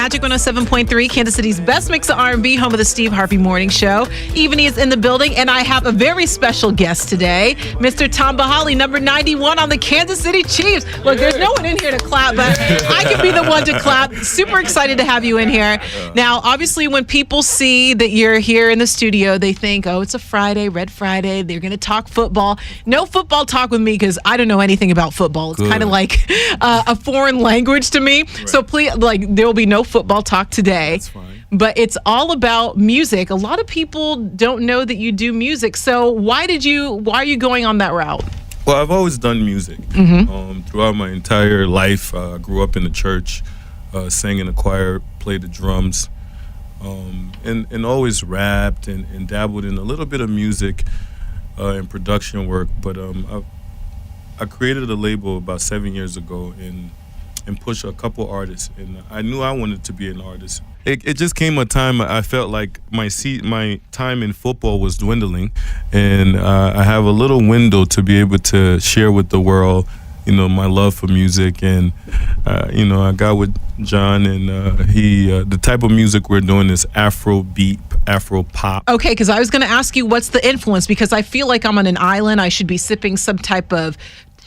Magic 107.3, Kansas City's best mix of R&B, home of the Steve Harvey Morning Show. Evany is in the building, and I have a very special guest today, Mr. Tamba Hali, number 91 on the Kansas City Chiefs. Look, there's no one in here to clap, but I can be the one to clap. Super excited to have you in here. Now, obviously, when people see that you're here in the studio, they think, oh, it's a Friday, Red Friday. They're going to talk football. No football talk with me because I don't know anything about football. It's kind of like a foreign language to me. Right. So please, there will be no football talk today. That's fine. But it's all about music. A lot of people don't know that you do music. So why are you going on that route? Well, I've always done music. Throughout my entire life. I grew up in the church, sang in the choir, played the drums, and always rapped and dabbled in a little bit of music and production work. But I created a label about 7 years ago and push a couple artists, and I knew I wanted to be an artist. It just came a time I felt like my time in football was dwindling, and I have a little window to be able to share with the world, my love for music, and I got with John, and the type of music we're doing is Afro beat, Afro pop. Okay, because I was going to ask you what's the influence, because I feel like I'm on an island. I should be sipping some type of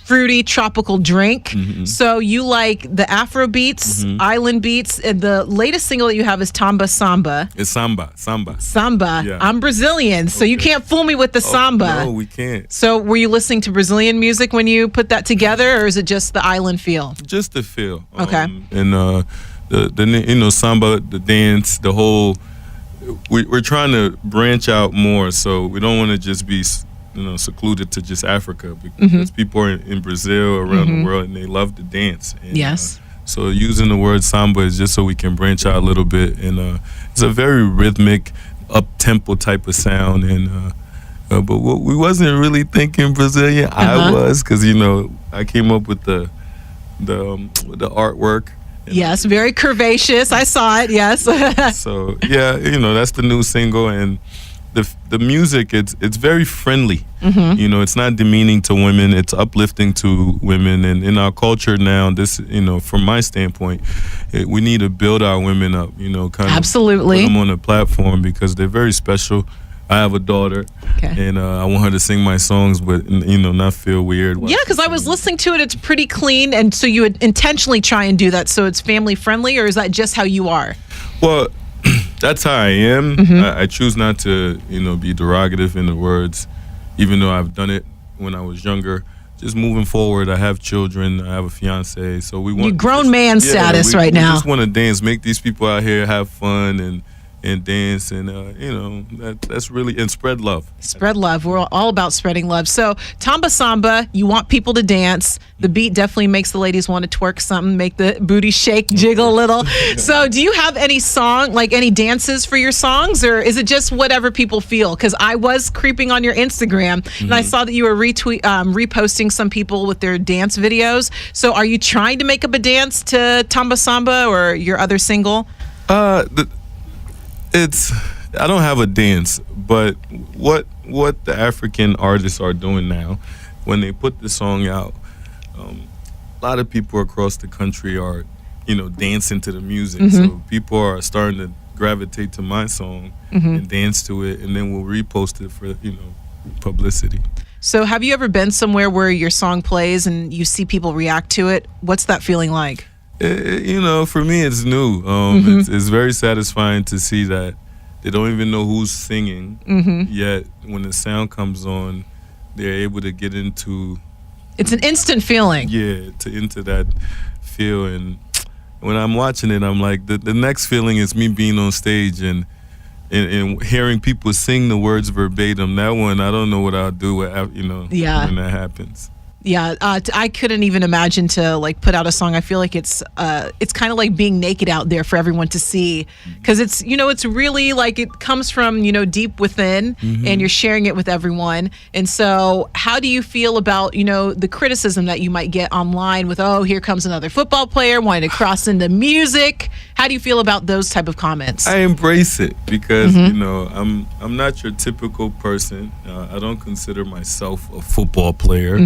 fruity tropical drink. So you like the Afro beats, island beats, and the latest single that you have is Tomba Samba. It's Samba. Yeah. I'm Brazilian, so you can't fool me with the samba. No, we can't. So were you listening to Brazilian music when you put that together, or is it just the island feel? Just the feel. Okay. And the samba, the dance, the whole. We're trying to branch out more, so we don't want to just be secluded to just Africa, because people are in Brazil, around the world, and they love to dance. And, yes. So using the word samba is just so we can branch out a little bit, and it's a very rhythmic, up-tempo type of sound. And but what we wasn't really thinking Brazilian. I was, because I came up with the artwork. Yes, very curvaceous. I saw it. Yes. So yeah, that's the new single, and the music, it's very friendly. It's not demeaning to women, it's uplifting to women. And in our culture now, this, from my standpoint, we need to build our women up, kind Absolutely. of put them on a platform, because they're very special. I have a daughter, and I want her to sing my songs, but not feel weird. Yeah, because I was listening to it. It's pretty clean, and so you would intentionally try and do that so it's family friendly, or is that just how you are? Well, that's how I am. I choose not to, be derogative in the words, even though I've done it when I was younger. Just moving forward, I have children, I have a fiance, so we want. You're grown man status right now. We just want to dance, make these people out here have fun and dance, and that's really, and spread love. Spread love. We're all about spreading love. So Tomba Samba, you want people to dance. The beat definitely makes the ladies want to twerk something, make the booty shake, jiggle a little. So do you have any song, like any dances for your songs, or is it just whatever people feel? Because I was creeping on your Instagram, and I saw that you were reposting some people with their dance videos. So are you trying to make up a dance to Tomba Samba or your other single? I don't have a dance, but what the African artists are doing now, when they put the song out, a lot of people across the country are, dancing to the music. So people are starting to gravitate to my song and dance to it, and then we'll repost it for, publicity. So have you ever been somewhere where your song plays and you see people react to it? What's that feeling like? For me, it's new. It's very satisfying to see that they don't even know who's singing, yet when the sound comes on, they're able to get into. It's an instant feeling. Yeah, into that feel. And when I'm watching it, I'm like, the next feeling is me being on stage and hearing people sing the words verbatim. That one, I don't know what I'll do when that happens. Yeah, I couldn't even imagine to put out a song. I feel like it's kind of like being naked out there for everyone to see, because it's it's really it comes from deep within, and you're sharing it with everyone. And so, how do you feel about the criticism that you might get online with, oh, here comes another football player wanting to cross into music? How do you feel about those type of comments? I embrace it, because I'm not your typical person. I don't consider myself a football player.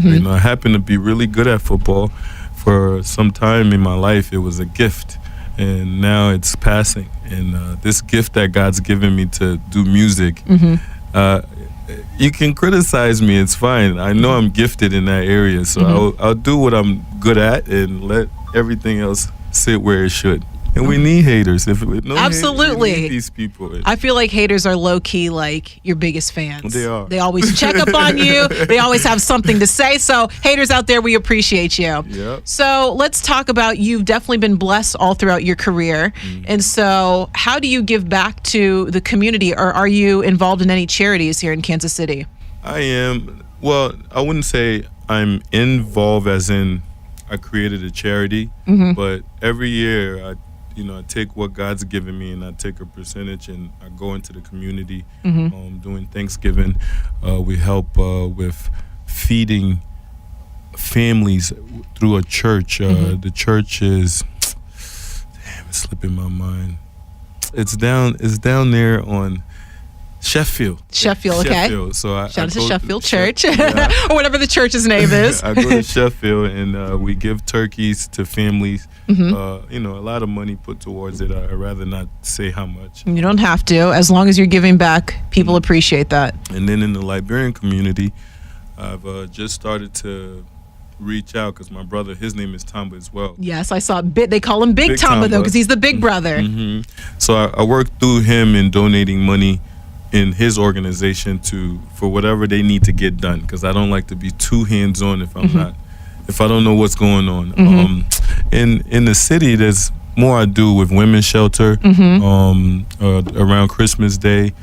I happen to be really good at football. For some time in my life, it was a gift. and now it's passing. And this gift that God's given me to do music, you can criticize me, it's fine. I know I'm gifted in that area, so I'll do what I'm good at and let everything else sit where it should. And we need haters. If no Absolutely, hate, we need these people. I feel like haters are low key like your biggest fans. They are. They always check up on you. They always have something to say. So haters out there, we appreciate you. Yep. So let's talk about, you've definitely been blessed all throughout your career. And so how do you give back to the community, or are you involved in any charities here in Kansas City? I am. Well, I wouldn't say I'm involved as in I created a charity, but every year I take what God's given me and I take a percentage and I go into the community doing Thanksgiving. We help with feeding families through a church. The church is, it's slipping my mind. It's down there on Sheffield. Sheffield, okay. Sheffield. So Shout out to Sheffield Church, or whatever the church's name is. I go to Sheffield and we give turkeys to families. A lot of money put towards it. I'd rather not say how much. You don't have to. As long as you're giving back, people appreciate that. And then in the Liberian community, I've just started to reach out because my brother, his name is Tamba as well. Yes, I saw they call him Big Tamba though, because he's the big brother. So I worked through him in donating money in his organization for whatever they need to get done, because I don't like to be too hands-on if I don't know what's going on. In the city, there's more I do with women's shelter. Around Christmas Day,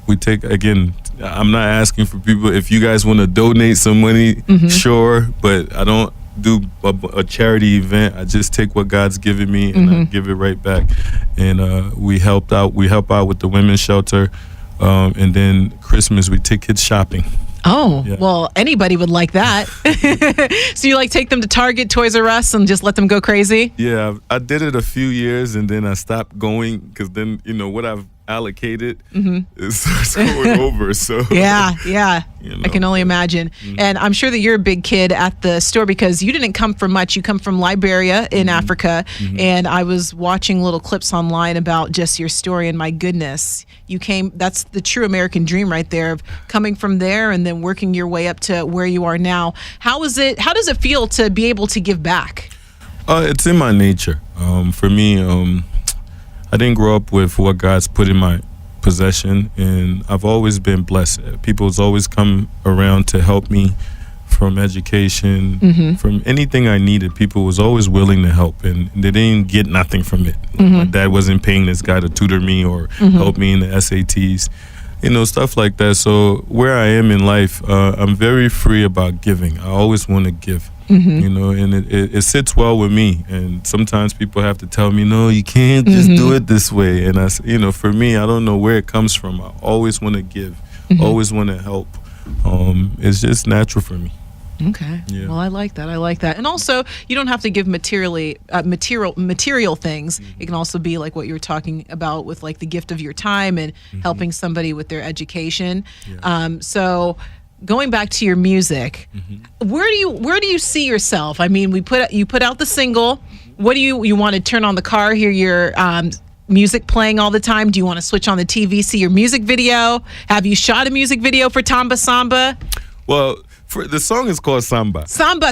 we take, again, I'm not asking for people, if you guys want to donate some money, sure, but I don't do a charity event. I just take what God's given me and I give it right back. And we help out with the women's shelter, and then Christmas we take kids shopping. Oh, yeah. Well, anybody would like that. So you take them to Target, Toys R Us, and just let them go crazy? Yeah, I did it a few years and then I stopped going, because then what I've allocated starts going over. So yeah, I can only imagine. And I'm sure that you're a big kid at the store, because you didn't come from much. You come from Liberia in Africa, and I was watching little clips online about just your story, and my goodness, that's the true American dream right there, of coming from there and then working your way up to where you are now. How does it feel to be able to give back? It's in my nature. For me, I didn't grow up with what God's put in my possession, and I've always been blessed. People's always come around to help me, from education, from anything I needed. People was always willing to help, and they didn't get nothing from it. My dad wasn't paying this guy to tutor me or help me in the SATs, stuff like that. So where I am in life, I'm very free about giving. I always want to give. And it sits well with me. And sometimes people have to tell me, no, you can't just do it this way. And for me, I don't know where it comes from. I always want to give, always want to help. It's just natural for me. Okay. Yeah. Well, I like that. And also, you don't have to give material things. It can also be like what you were talking about with the gift of your time and helping somebody with their education. Yeah. So going back to your music, where do you see yourself? I mean, you put out the single. What do you want to turn on the car, hear your music playing all the time? Do you want to switch on the TV, see your music video? Have you shot a music video for Tomba Samba? Well, the song is called Samba. Sorry. I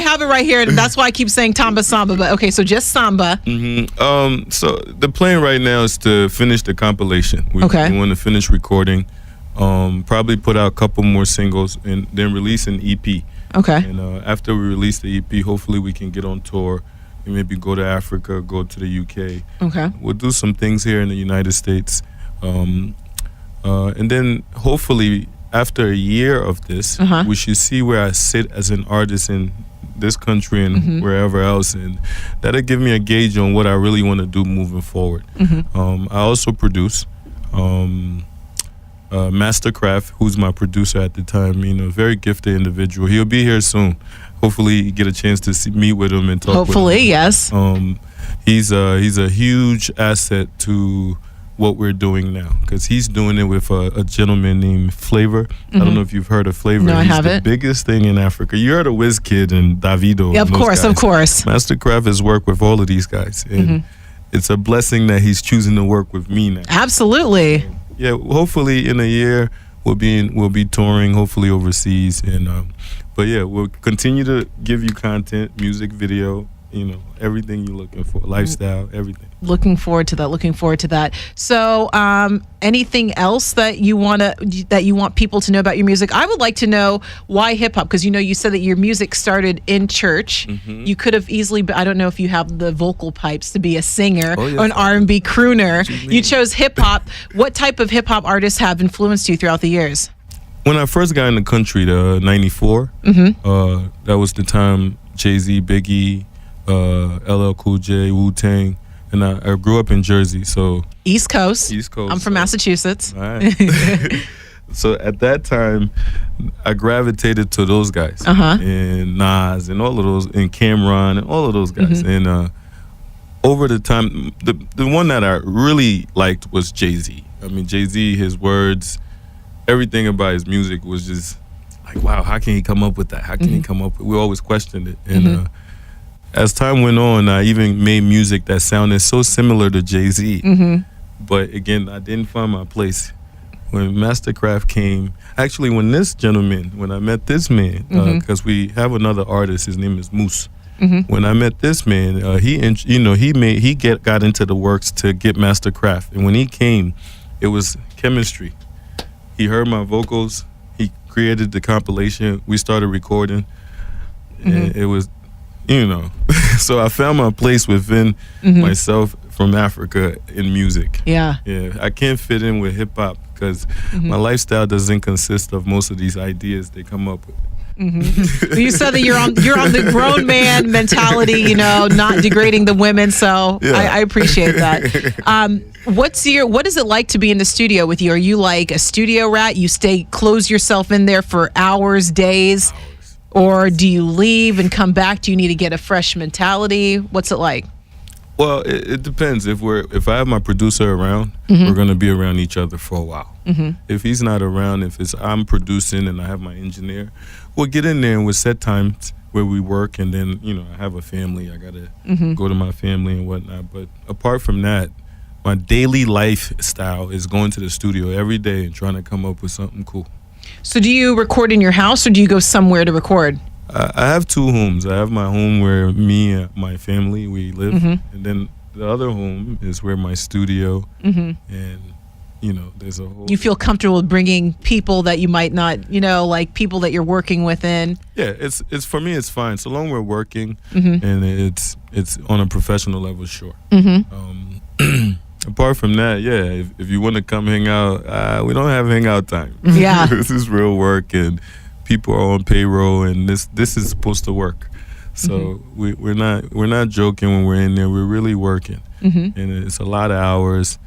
have it right here, and that's why I keep saying Tomba Samba. But okay, so just Samba. So the plan right now is to finish the compilation. We want to finish recording. Probably put out a couple more singles and then release an EP. Okay. And after we release the EP, hopefully we can get on tour and maybe go to Africa, go to the UK. Okay. We'll do some things here in the United States. And then hopefully after a year of this, we should see where I sit as an artist in this country and wherever else. And that'll give me a gauge on what I really want to do moving forward. I also produce. Mastercraft, who's my producer at the time, very gifted individual. He'll be here soon. Hopefully, you get a chance to meet with him and talk. Hopefully, with him. Yes. He's a huge asset to what we're doing now, because he's doing it with a gentleman named Flavor. I don't know if you've heard of Flavor. No, I he's haven't. the biggest thing in Africa. You heard of Wizkid and Davido. Yeah, and of those course, guys. of course. Mastercraft has worked with all of these guys, and it's a blessing that he's choosing to work with me now. Absolutely. Yeah, hopefully in a year we'll be touring, hopefully overseas, and but yeah, we'll continue to give you content, music, video, everything you're looking for, lifestyle, everything. Looking forward to that. So, anything else that you want people to know about your music? I would like to know why hip hop, because you said that your music started in church. You could have easily, I don't know if you have the vocal pipes to be a singer or an R&B crooner. You chose hip hop. What type of hip hop artists have influenced you throughout the years? When I first got in the country, the '94, that was the time Jay-Z, Biggie, LL Cool J, Wu-Tang, and I grew up in Jersey, so East Coast. I'm from Massachusetts. All right. So at that time, I gravitated to those guys, and Nas, and all of those, and Cameron, and all of those guys. And over the time, the one that I really liked was Jay-Z. I mean, Jay-Z, his words, everything about his music was just like, wow, how can he come up with that? How can he come up with? We always questioned it, and as time went on, I even made music that sounded so similar to Jay-Z. But again, I didn't find my place. When Mastercraft came, actually when I met this man, because we have another artist, his name is Moose. When I met this man, he got into the works to get Mastercraft. And when he came, it was chemistry. He heard my vocals, he created the compilation, we started recording, and it was, so I found my place within myself from Africa in music. Yeah, I can't fit in with hip hop because my lifestyle doesn't consist of most of these ideas they come up with. You said that you're on the grown man mentality, not degrading the women. So I appreciate that. What is it like to be in the studio with you? Are you like a studio rat? You close yourself in there for hours, days? Or do you leave and come back? Do you need to get a fresh mentality? What's it like? Well, it depends. If I have my producer around, we're going to be around each other for a while. If he's not around, if I'm producing and I have my engineer, we'll get in there and we'll set times where we work. And then, I have a family. I got to go to my family and whatnot. But apart from that, my daily lifestyle is going to the studio every day and trying to come up with something cool. So do you record in your house or do you go somewhere to record? I have two homes. I have my home where me and my family, we live. And then the other home is where my studio and, there's a whole... You feel comfortable bringing people that you might not, like people that you're working with in? Yeah, it's for me, it's fine. So long we're working and it's on a professional level, sure. Apart from that, if you want to come hang out, we don't have hangout time. Yeah. This is real work, and people are on payroll, and this is supposed to work. So we're not joking when we're in there. We're really working, and it's a lot of hours.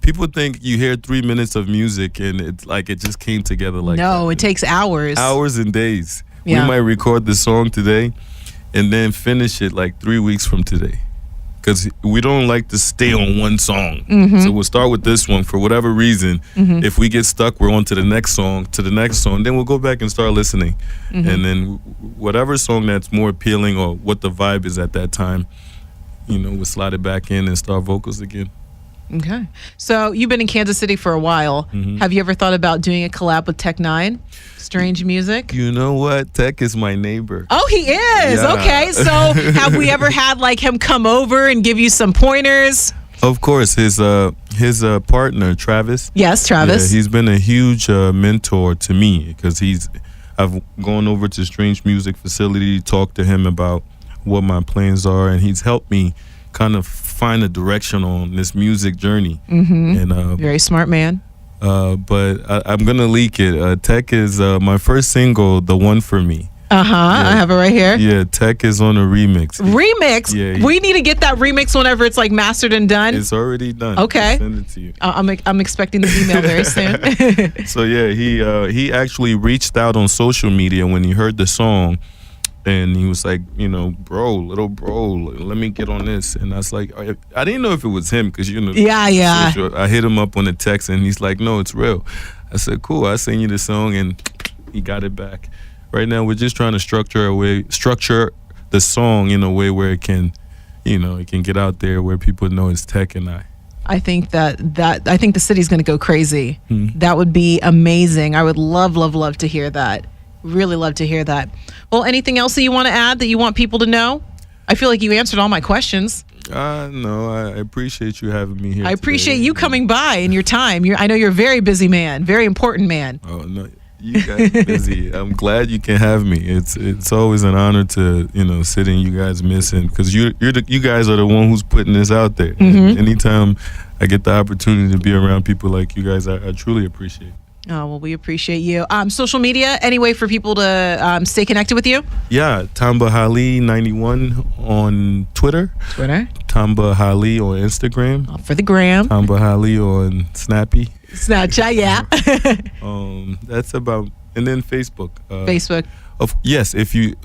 People think you hear 3 minutes of music, and it's like it just came together like that. No, it takes hours. Hours and days. Yeah. We might record the song today, and then finish it like 3 weeks from today. Because we don't like to stay on one song. So we'll start with this one for whatever reason. If we get stuck, we're on to the next song, then we'll go back and start listening. And then whatever song that's more appealing or what the vibe is at that time, we'll slide it back in and start vocals again. Okay. So you've been in Kansas City for a while. Have you ever thought about doing a collab with Tech Nine? Strange Music? You know what? Tech is my neighbor. Oh, he is? Yeah. Okay. So have we ever had him come over and give you some pointers? Of course. His partner, Travis. Yes, Travis. Yeah, he's been a huge mentor to me because I've gone over to Strange Music facility, talked to him about what my plans are, and he's helped me kind of find a direction on this music journey. And very smart man. But I'm gonna leak it. Tech is my first single, "The One for Me." Yeah. I have it right here. Yeah, Tech is on a remix. Remix? Yeah. We need to get that remix whenever it's mastered and done. It's already done. Okay. I'll send it to you. I'm expecting the email very soon. So yeah, he actually reached out on social media when he heard the song, And he was like, little bro, let me get on this. And I was like, I didn't know if it was him because, Yeah. I hit him up on the text and he's like, no, it's real. I said, cool, I send you the song, and he got it back. Right now, we're just trying to structure the song in a way where it can, it can get out there where people know it's Tech and I. I think I think the city's going to go crazy. That would be amazing. I would love to hear that. Really love to hear that. Well, anything else that you want to add that you want people to know? I feel like you answered all my questions. No, I appreciate you having me here. I appreciate today. you coming by and your time. I know you're a very busy man, very important man. Oh no, you guys are busy. I'm glad you can have me. It's always an honor to sit in you guys' missing because you guys are the one who's putting this out there. Anytime I get the opportunity to be around people like you guys, I truly appreciate it. Oh, well, we appreciate you. Social media, any way for people to stay connected with you? Yeah, Tamba Hali 91 on Twitter. Tamba Hali on Instagram. For the gram. Tamba Hali on Snapchat, yeah. That's about, and then Facebook. Facebook. Yes, if you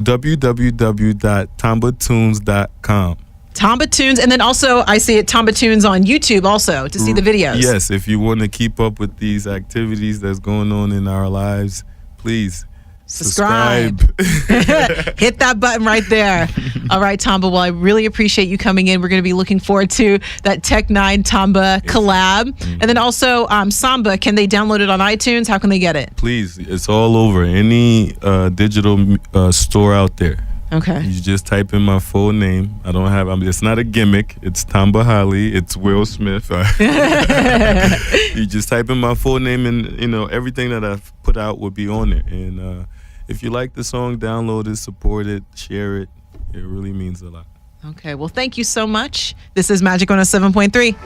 www.tambatunes.com. Tomba Tunes, and then also I see it Tomba Tunes on YouTube also to see the videos. Yes, if you want to keep up with these activities that's going on in our lives, please subscribe. Hit that button right there. All right, Tomba. Well, I really appreciate you coming in. We're going to be looking forward to that Tech 9 Tomba collab. And then also Samba, can they download it on iTunes? How can they get it? Please, it's all over. Any digital store out there. Okay. You just type in my full name. It's not a gimmick. It's Tamba Hali. It's Will Smith. You just type in my full name and, everything that I've put out will be on it. And if you like the song, download it, support it, share it. It really means a lot. Okay. Well, thank you so much. This is Magic 107.3.